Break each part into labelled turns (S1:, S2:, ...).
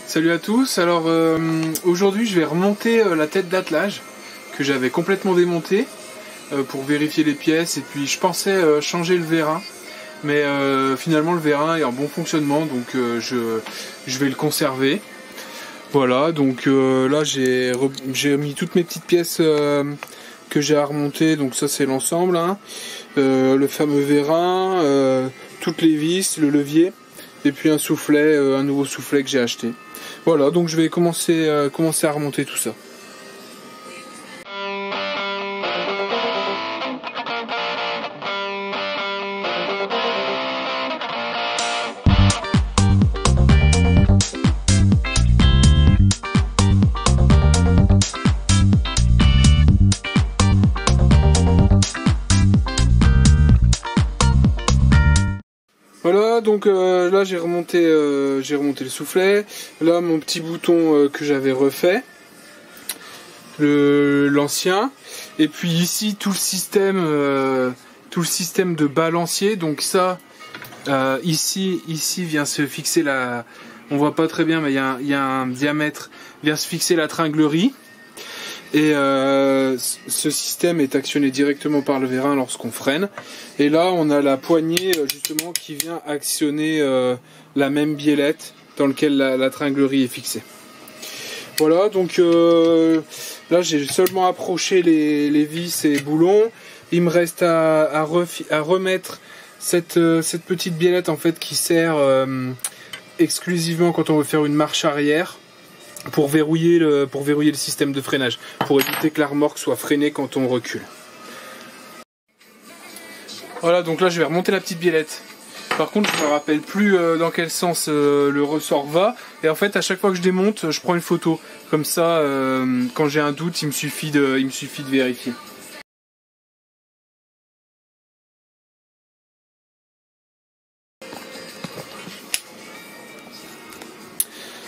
S1: Salut à tous, alors aujourd'hui je vais remonter la tête d'attelage que j'avais complètement démontée pour vérifier les pièces, et puis je pensais changer le vérin, mais finalement le vérin est en bon fonctionnement, donc je vais le conserver. Voilà, donc là j'ai mis toutes mes petites pièces que j'ai à remonter, donc ça c'est l'ensemble, hein. Le fameux vérin, toutes les vis, le levier, et puis un soufflet, un nouveau soufflet que j'ai acheté. Voilà, donc je vais commencer à remonter tout ça. Voilà, donc là j'ai remonté le soufflet. Là mon petit bouton que j'avais refait, l'ancien, et puis ici tout le système de balancier. Donc ça, ici vient se fixer on voit pas très bien, mais il y a un diamètre, vient se fixer la tringlerie. Et ce système est actionné directement par le vérin lorsqu'on freine. Et là, on a la poignée justement qui vient actionner la même biellette dans laquelle la tringlerie est fixée. Voilà, donc là j'ai seulement approché les vis et boulons. Il me reste à remettre cette petite biellette en fait qui sert exclusivement quand on veut faire une marche arrière, pour verrouiller le système de freinage, pour éviter que la remorque soit freinée quand on recule. Voilà, donc là je vais remonter la petite biellette. Par contre je me rappelle plus dans quel sens le ressort va, et en fait à chaque fois que je démonte je prends une photo, comme ça quand j'ai un doute il me suffit de vérifier.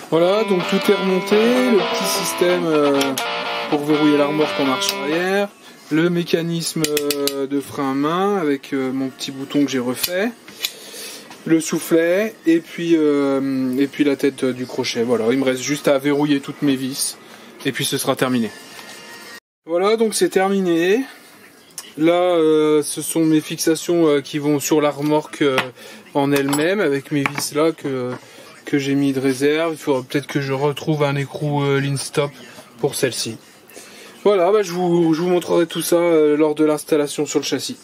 S1: Voilà, donc tout est remonté, le petit système pour verrouiller la remorque en marche arrière, le mécanisme de frein à main avec mon petit bouton que j'ai refait, le soufflet, et puis la tête du crochet. Voilà, il me reste juste à verrouiller toutes mes vis, et puis ce sera terminé. Voilà, donc c'est terminé. Là, ce sont mes fixations qui vont sur la remorque en elle-même, avec mes vis là que j'ai mis de réserve. Il faudra peut-être que je retrouve un écrou Linstop pour celle-ci. Voilà, je vous montrerai tout ça lors de l'installation sur le châssis.